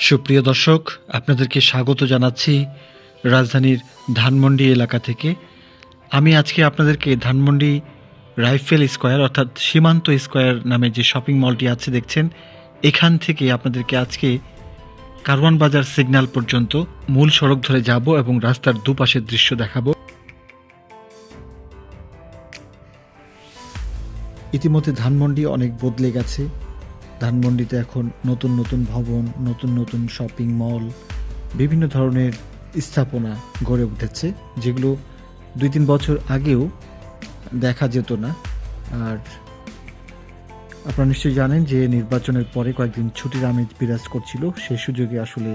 সুপ্রিয় দর্শক, আপনাদেরকে স্বাগত জানাচ্ছি রাজধানীর ধানমন্ডি এলাকা থেকে। আমি আজকে আপনাদেরকে ধানমন্ডি রাইফেল স্কোয়ার অর্থাৎ সীমান্ত স্কোয়ার নামে যে শপিং মলটি আছে দেখছেন, এখান থেকে আপনাদেরকে আজকে কারওয়ান বাজার সিগন্যাল পর্যন্ত মূল সড়ক ধরে যাব এবং রাস্তার দুপাশের দৃশ্য দেখাবো। ইতিমধ্যে ধানমন্ডি অনেক বদলে গেছে। ধানমন্ডিতে এখন নতুন নতুন ভবন, নতুন নতুন শপিং মল, বিভিন্ন ধরনের স্থাপনা গড়ে উঠেছে, যেগুলো 2-3 বছর আগেও দেখা যেত না। আর আপনারা নিশ্চয়ই জানেন যে নির্বাচনের পরে কয়েকদিন ছুটির আমেজ বিরাজ করছিল। সেই সুযোগে আসলে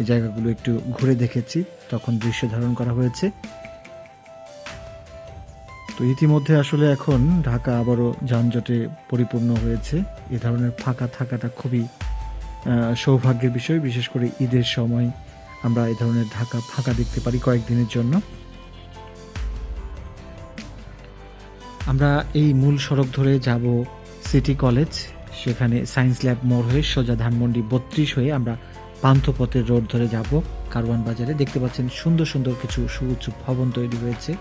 এই জায়গাগুলো একটু ঘুরে দেখেছি, তখন দৃশ্য ধারণ করা হয়েছে। তো ইতিমধ্যে আসলে এখন ঢাকা আবারও যানজটে পরিপূর্ণ হয়েছে। এ ধরনের ফাঁকা থাকাটা খুবই সৌভাগ্যের বিষয়। বিশেষ করে ঈদের সময় আমরা এই ধরনের ঢাকা ফাঁকা দেখতে পারি কয়েকদিনের জন্য। আমরা এই মূল সড়ক ধরে যাব সিটি কলেজ, সেখানে সায়েন্স ল্যাব মোড় হয়ে সোজা ধানমন্ডি 32 হয়ে আমরা পান্থপথের রোড ধরে যাব কারওয়ান বাজারে। দেখতে পাচ্ছেন সুন্দর সুন্দর কিছু সুউচ্চ ভবন তৈরি হয়েছে।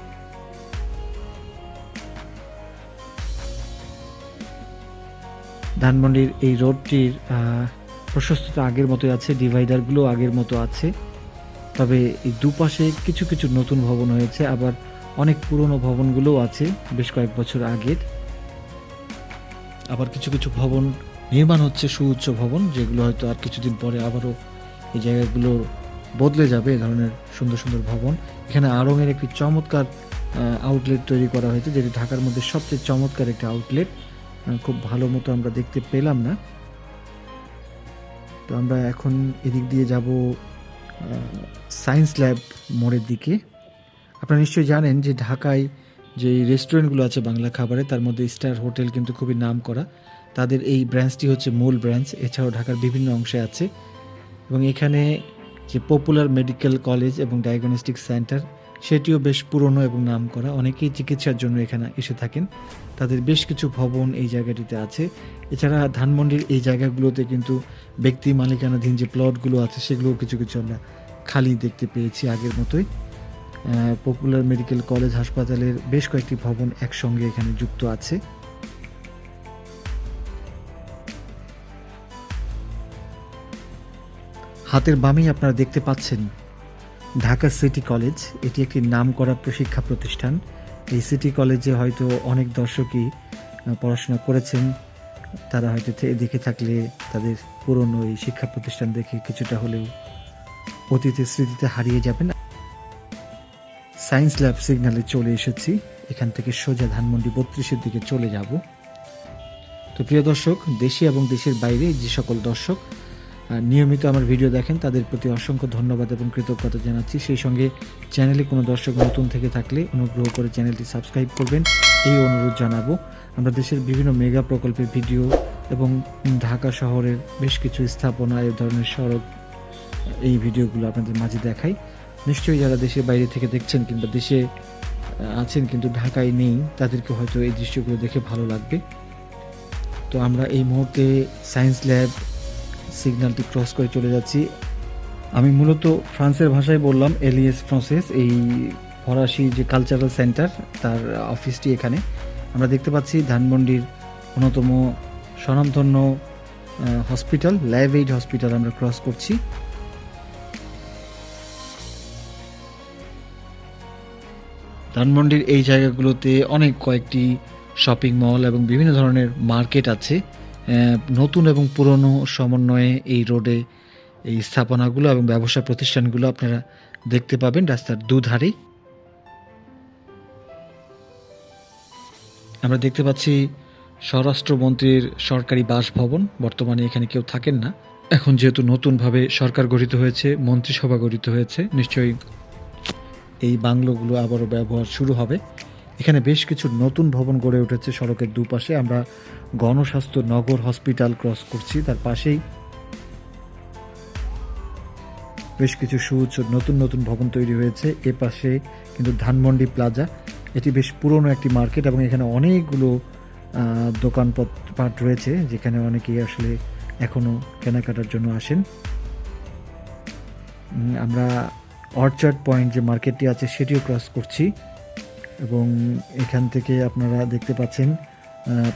ধানমন্ডির এই রোডটির প্রশস্ততা আগের মতোই আছে, ডিভাইডারগুলো আগের মতো আছে, তবে এই দুপাশে কিছু কিছু নতুন ভবন হয়েছে, আবার অনেক পুরনো ভবনগুলোও আছে বেশ কয়েক বছর আগের। আবার কিছু কিছু ভবন নির্মাণ হচ্ছে, সুউচ্চ ভবন, যেগুলো হয়তো আর কিছুদিন পরে আবারও এই জায়গাগুলো বদলে যাবে এ ধরনের সুন্দর সুন্দর ভবন। এখানে আড়ংয়ের একটি চমৎকার আউটলেট তৈরি করা হয়েছে, যেটি ঢাকার মধ্যে সবচেয়ে চমৎকার একটি আউটলেট। খুব ভালো মতো আমরা দেখতে পেলাম না। তো আমরা এখন এদিক দিয়ে যাব সায়েন্স ল্যাব মোড়ের দিকে। আপনারা নিশ্চয়ই জানেন যে ঢাকায় যে রেস্টুরেন্টগুলো আছে বাংলা খাবারে, তার মধ্যে স্টার হোটেল কিন্তু খুবই নাম করা। তাদের এই ব্রাঞ্চটি হচ্ছে মূল ব্রাঞ্চ। এছাড়াও ঢাকার বিভিন্ন অংশে আছে, এবং এখানে যে পপুলার মেডিকেল কলেজ এবং ডায়াগনস্টিক সেন্টার, সেটিও বেশ পুরনো এবং নাম করা। অনেকেই চিকিৎসার জন্য এখানে এসে থাকেন। তাদের বেশ কিছু ভবন এই জায়গাটিতে আছে। এছাড়া ধানমন্ডির এই জায়গাগুলোতে কিন্তু ব্যক্তি মালিকানাধীন যে প্লটগুলো আছে, সেগুলোও কিছু কিছু আমরা খালি দেখতে পেয়েছি আগের মতোই। পপুলার মেডিকেল কলেজ হাসপাতালের বেশ কয়েকটি ভবন একসঙ্গে এখানে যুক্ত আছে। হাতের বামেই আপনারা দেখতে পাচ্ছেন ঢাকা সিটি কলেজ। এটি একটি নামকরা প্রশিক্ষা প্রতিষ্ঠান। এই সিটি কলেজে হয়তো অনেক দর্শকই পড়াশোনা করেছেন। তারা হয়তো দেখে থাকলে তাদের পুরনো এই শিক্ষা প্রতিষ্ঠান দেখে কিছুটা হলেও অতীতের স্মৃতিতে হারিয়ে যাবেন। সায়েন্স ল্যাব সিগন্যালে চলে এসেছি। এখান থেকে সোজা ধানমন্ডি 32-এর দিকে চলে যাব। তো প্রিয় দর্শক, দেশে এবং দেশের বাইরে যে সকল দর্শক নিয়মিত আমার ভিডিও দেখেন, তাদের প্রতি অসংখ্য ধন্যবাদ এবং কৃতজ্ঞতা জানাচ্ছি। সেই সঙ্গে চ্যানেলে কোনো দর্শক নতুন থেকে থাকলে অনুগ্রহ করে চ্যানেলটি সাবস্ক্রাইব করবেন, এই অনুরোধ জানাবো। আমরা দেশের বিভিন্ন মেগা প্রকল্পের ভিডিও এবং ঢাকা শহরের বেশ কিছু স্থাপনা, এই ধরনের সড়ক, এই ভিডিওগুলো আপনাদের মাঝে দেখাই। নিশ্চয়ই যারা দেশের বাইরে থেকে দেখছেন কিংবা দেশে আছেন কিন্তু ঢাকায় নেই, তাদেরকে হয়তো এই দৃশ্যগুলো দেখে ভালো লাগবে। তো আমরা এই মুহূর্তে সায়েন্স ল্যাব সিগন্যালটি ক্রস করে চলে যাচ্ছি। আমি মূলত ফ্রান্সের ভাষায় বললাম, এলিয়েস ফ্রান্সেস, এই ফরাসি যে কালচারাল সেন্টার, তার অফিসটি এখানে। আমরা দেখতে পাচ্ছি ধানমন্ডির অন্যতম স্বনামধন্য হসপিটাল, ল্যাব এইড হসপিটাল আমরা ক্রস করছি। ধানমন্ডির এই জায়গাগুলোতে অনেক কয়েকটি শপিং মল এবং বিভিন্ন ধরনের মার্কেট আছে। নতুন এবং পুরনো সমন্বয়ে এই রোডে এই স্থাপনাগুলো এবং ব্যবসা প্রতিষ্ঠানগুলো আপনারা দেখতে পাবেন রাস্তার দুধারেই। আমরা দেখতে পাচ্ছি স্বরাষ্ট্রমন্ত্রীর সরকারি বাসভবন। বর্তমানে এখানে কেউ থাকেন না, এখন যেহেতু নতুনভাবে সরকার গঠিত হয়েছে, মন্ত্রিসভা গঠিত হয়েছে, নিশ্চয়ই এই বাংলোগুলো আবারও ব্যবহার শুরু হবে। এখানে বেশ কিছু নতুন ভবন গড়ে উঠেছে সড়কের দুপাশে। আমরা গণস্বাস্থ্য নগর হসপিটাল ক্রস করছি, তার পাশেই বেশ কিছু সুউচ্চ নতুন নতুন ভবন তৈরি হয়েছে। এ পাশে কিন্তু ধানমন্ডি প্লাজা, এটি বেশ পুরনো একটি মার্কেট এবং এখানে অনেকগুলো দোকানপাট রয়েছে, যেখানে অনেকেই আসলে এখনও কেনাকাটার জন্য আসেন। আমরা অর্চার্ড পয়েন্ট যে মার্কেটটি আছে সেটিও ক্রস করছি এবং এখান থেকে আপনারা দেখতে পাচ্ছেন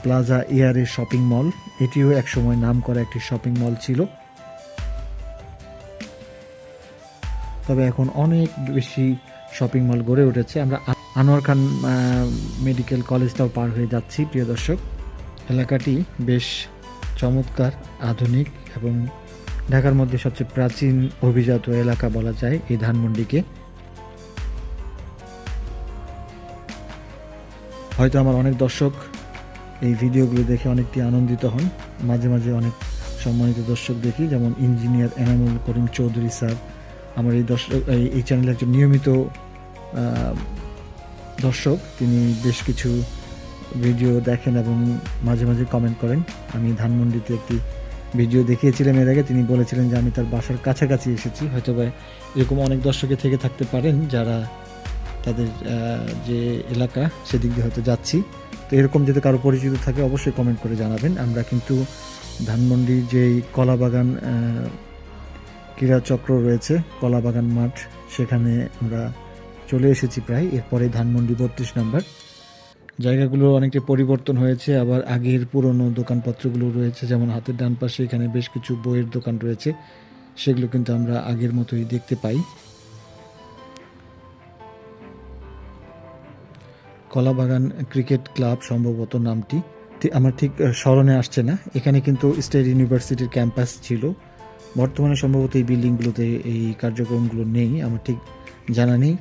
প্লাজা এয়ারে শপিং মল, এটিও একসময় নাম করা একটি শপিং মল ছিল, তবে এখন অনেক বেশি শপিং মল গড়ে উঠেছে। আমরা আনোয়ার খান মেডিকেল কলেজটাও পার হয়ে যাচ্ছি প্রিয় দর্শক। এলাকাটি বেশ চমৎকার, আধুনিক এবং ঢাকার মধ্যে সবচেয়ে প্রাচীন অভিজাত এলাকা বলা যায় এই ধানমন্ডিকে। হয়তো আমার অনেক দর্শক এই ভিডিওগুলো দেখে অনেকটি আনন্দিত হন, মাঝে মাঝে অনেক সম্মানিত দর্শক দেখি, যেমন ইঞ্জিনিয়ার এনামুল করিম চৌধুরী স্যার আমার এই চ্যানেলে একজন নিয়মিত দর্শক। তিনি বেশ কিছু ভিডিও দেখেন এবং মাঝে মাঝে কমেন্ট করেন। আমি ধানমন্ডিতে একটি ভিডিও দেখিয়েছিলাম এর আগে, তিনি বলেছিলেন যে আমি তার বাসার কাছাকাছি এসেছি। হয়তো বা এরকম অনেক দর্শকে থেকে থাকতে পারেন যারা তাদের যে এলাকা সেদিক দিয়ে হয়তো যাচ্ছি। তো এরকম যদি কারো পরিচিত থাকে অবশ্যই কমেন্ট করে জানাবেন। আমরা কিন্তু ধানমন্ডির যেই কলাবাগান ক্রীড়াচক্র রয়েছে, কলাবাগান মাঠ, সেখানে আমরা চলে এসেছি প্রায়। এরপরে ধানমন্ডি 32 নম্বর। জায়গাগুলো অনেকটা পরিবর্তন হয়েছে, আবার আগের পুরনো দোকানপত্রগুলো রয়েছে, যেমন হাতের ডান পাশে এখানে বেশ কিছু বইয়ের দোকান রয়েছে, সেগুলো কিন্তু আমরা আগের মতোই দেখতে পাই। কলাবাগান ক্রিকেট ক্লাব সম্ভবত নামটি, আমার ঠিক স্মরণে আসছে না। এখানে কিন্তু স্টেট ইউনিভার্সিটির ক্যাম্পাস ছিল, বর্তমানে সম্ভবত এই বিল্ডিংগুলোতে এই কার্যক্রমগুলো নেই, আমার ঠিক জানা নেই।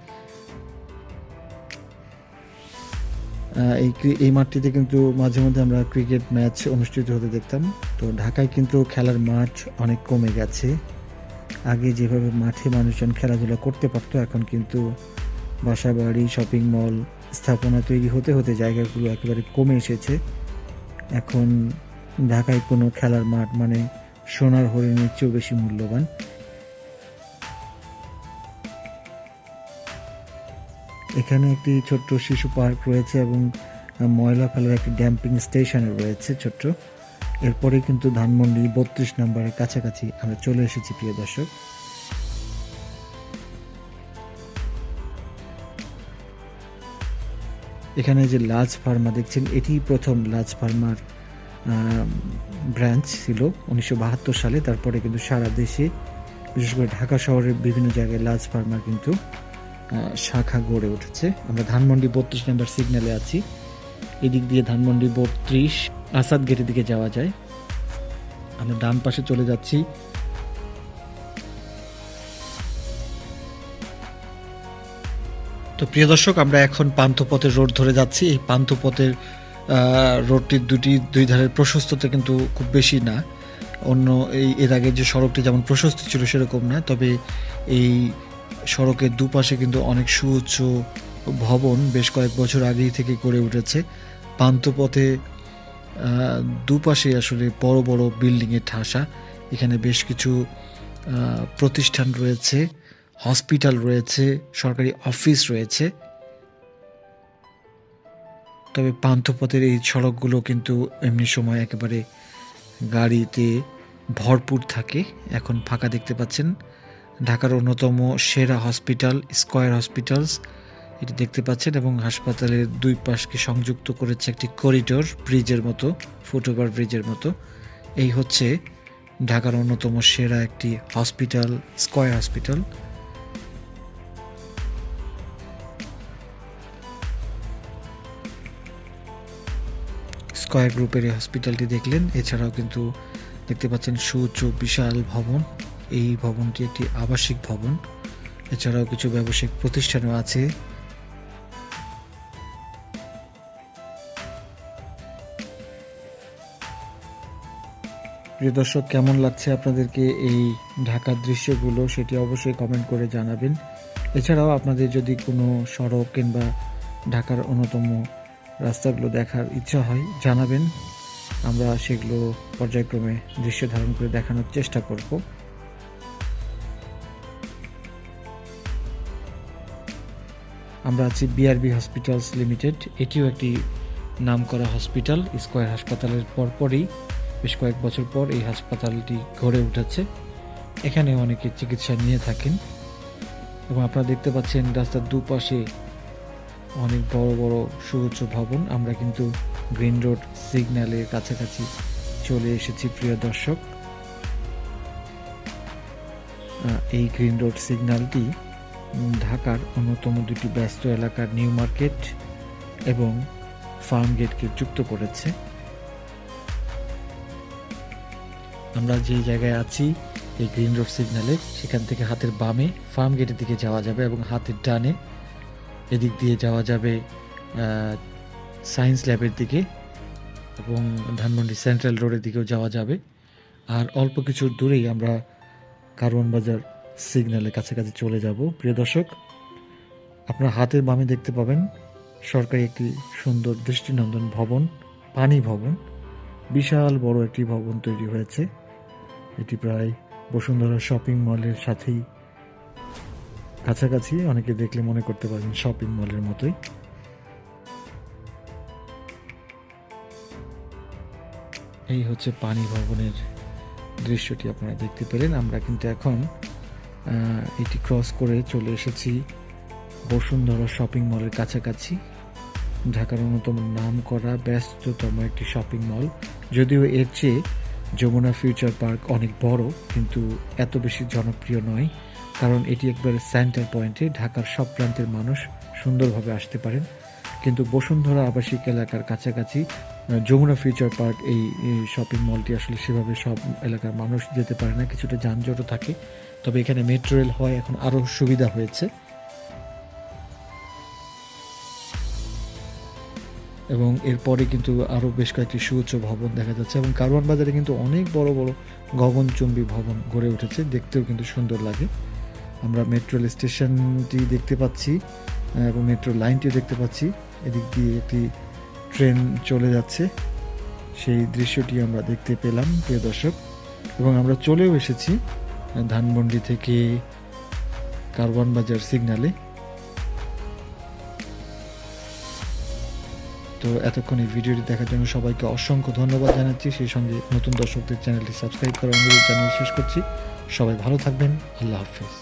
এই মাঠটিতে কিন্তু মাঝে মধ্যে আমরা ক্রিকেট ম্যাচ অনুষ্ঠিত হতে দেখতাম। তো ঢাকায় কিন্তু খেলার মাঠ অনেক কমে গেছে। আগে যেভাবে মাঠে মানুষজন খেলাধুলা করতে পারতো, এখন কিন্তু বাসাবাড়ি, শপিং মল, স্থাপনা তৈরি হতে হতে জায়গাগুলো একেবারে কমে এসেছে। এখন ঢাকায় কোনো খেলার মাঠ মানে সোনার হরিণের চেয়েও বেশি মূল্যবান। এখানে একটি ছোট্ট শিশু পার্ক রয়েছে এবং ময়লা ফেলার একটি ড্যাম্পিং স্টেশন রয়েছে ছোট্ট। এরপরে কিন্তু ধানমন্ডি 32 নম্বরের কাছাকাছি আমরা চলে এসেছি প্রিয় দর্শক। এখানে যে লাজ ফার্মা দেখছেন, এটি প্রথম লাজ ফার্মার ব্রাঞ্চ ছিল 1972 সালে। তারপরে কিন্তু সারা দেশে, বিশেষ করে ঢাকা শহরের বিভিন্ন জায়গায় লাজ ফার্মার কিন্তু শাখা গড়ে উঠেছে। আমরা ধানমন্ডি 32 নম্বর সিগন্যালে আছি। এদিক দিয়ে ধানমন্ডি 32 আসাদ গেটের দিকে যাওয়া যায়। আমরা ডান পাশে চলে যাচ্ছি। তো প্রিয় দর্শক, আমরা এখন পান্থপথের রোড ধরে যাচ্ছি। এই পান্থপথের রোডটির দুই ধারের প্রশস্ততা কিন্তু খুব বেশি না। অন্য এর আগে যে সড়কটি যেমন প্রশস্ত ছিল সেরকম না, তবে এই সড়কের দুপাশে কিন্তু অনেক সুউচ্চ ভবন বেশ কয়েক বছর আগেই থেকে গড়ে উঠেছে। পান্থপথে দুপাশে আসলে বড় বড় বিল্ডিংয়ের ঠাসা। এখানে বেশ কিছু প্রতিষ্ঠান রয়েছে, হসপিটাল রয়েছে, সরকারি অফিস রয়েছে। তবে পান্থপথের এই সড়কগুলো কিন্তু এমনি সময় একেবারে গাড়িতে ভরপুর থাকে। এখন ফাঁকা দেখতে পাচ্ছেন। ঢাকার অন্যতম সেরা হসপিটাল স্কয়ার হসপিটালস এটি দেখতে পাচ্ছেন, এবং হাসপাতালের দুই পাশকে সংযুক্ত করেছে একটি করিডোর, ব্রিজের মতো, ফুটওভার ব্রিজের মতো। এই হচ্ছে ঢাকার অন্যতম সেরা একটি হসপিটাল, স্কয়ার হসপিটাল। স্কয়ার গ্রুপের এই হসপিটালটি দেখলেন। এছাড়াও কিন্তু দেখতে পাচ্ছেন সুউচ্চ বিশাল ভবন। এই ভবনটি একটি আবাসিক ভবন। এছাড়াও কিছু ব্যবসায়িক প্রতিষ্ঠানও আছে। প্রিয় দর্শক, কেমন লাগছে আপনাদেরকে এই ঢাকার দৃশ্যগুলো সেটি অবশ্যই কমেন্ট করে জানাবেন। এছাড়াও আপনাদের যদি কোনো সড়ক কিংবা ঢাকার অন্যতম রাস্তাগুলো দেখার ইচ্ছা হয় জানাবেন, আমরা সেগুলো পর্যায়ক্রমে দৃশ্য ধারণ করে দেখানোর চেষ্টা করব। আমরা আছি বিআরবি হসপিটালস লিমিটেড। এটিও একটি নামকরা হসপিটাল। স্কয়ার হাসপাতালের পরপরই বেশ কয়েক বছর পর এই হাসপাতালটি গড়ে উঠেছে। এখানে অনেকে চিকিৎসা নিয়ে থাকেন এবং আপনারা দেখতে পাচ্ছেন রাস্তার দুপাশে অনেক বড় বড় সুউচ্চ ভবন। আমরা কিন্তু গ্রিন রোড সিগন্যালের কাছাকাছি চলে এসেছি প্রিয় দর্শক। এই গ্রিন রোড সিগন্যালটি ঢাকার অন্যতম দুটি ব্যস্ত এলাকার নিউ মার্কেট এবং ফার্ম গেটকে যুক্ত করেছে। আমরা যে জায়গায় আছি এই গ্রিন রোড সিগন্যালে, সেখান থেকে হাতের বামে ফার্ম গেটের দিকে যাওয়া যাবে এবং হাতের ডানে এদিক দিয়ে যাওয়া যাবে সায়েন্স ল্যাবের দিকে এবং ধানমন্ডি সেন্ট্রাল রোডের দিকেও যাওয়া যাবে। আর অল্প কিছু দূরেই আমরা কারওয়ান বাজার সিগন্যালের কাছাকাছি চলে যাব। প্রিয় দর্শক, আপনার হাতের বামে দেখতে পাবেন সরকারি একটি সুন্দর দৃষ্টিনন্দন ভবন, পানি ভবন। বিশাল বড় একটি ভবন তৈরি হয়েছে। এটি প্রায় বসুন্ধরা শপিং মলের সাথেই কাছাকাছি। অনেকে দেখলে মনে করতে পারেন শপিং মলের মতোই। এই হচ্ছে পানি ভবনের দৃশ্যটি আপনারা দেখতে পেলেন। আমরা কিন্তু এখন এটি ক্রস করে চলে এসেছি বসুন্ধরা শপিং মলের কাছাকাছি। ঢাকার অন্যতম নাম করা ব্যস্ততম একটি শপিং মল। যদিও এর চেয়ে যমুনা ফিউচার পার্ক অনেক বড়, কিন্তু এত বেশি জনপ্রিয় নয়, কারণ এটি একবারে সেন্টার পয়েন্টে। ঢাকার সব প্রান্তের মানুষ সুন্দরভাবে আসতে পারেন। কিন্তু বসুন্ধরা আবাসিক এলাকার কাছাকাছি যমুনা ফিউচার পার্ক এই শপিং মলটি আসলে সেভাবে সব এলাকার মানুষ যেতে পারে না, কিছুটা যানজটও থাকে। তবে এখানে মেট্রো রেল হয়, এখন আরও সুবিধা হয়েছে। এবং এরপরে কিন্তু আরও বেশ কয়েকটি সুউচ্চ ভবন দেখা যাচ্ছে এবং কারওয়ান বাজারে কিন্তু অনেক বড় বড় গগনচুম্বী ভবন গড়ে উঠেছে, দেখতেও কিন্তু সুন্দর লাগে। আমরা মেট্রো রেল স্টেশনটি দেখতে পাচ্ছি এবং মেট্রো লাইনটিও দেখতে পাচ্ছি। এদিক দিয়ে একটি ট্রেন চলে যাচ্ছে, সেই দৃশ্যটি আমরা দেখতে পেলাম প্রিয় দর্শক। এবং আমরা চলেও এসেছি ধানমন্ডি থেকে কারওয়ান বাজার সিগন্যালে। তো এতক্ষণ এই ভিডিওটি দেখার জন্য সবাইকে অসংখ্য ধন্যবাদ জানাচ্ছি। সেই সঙ্গে নতুন দর্শকদের চ্যানেলটি সাবস্ক্রাইব করার অনুরোধ জানিয়ে শেষ করছি। সবাই ভালো থাকবেন। আল্লাহ হাফিজ।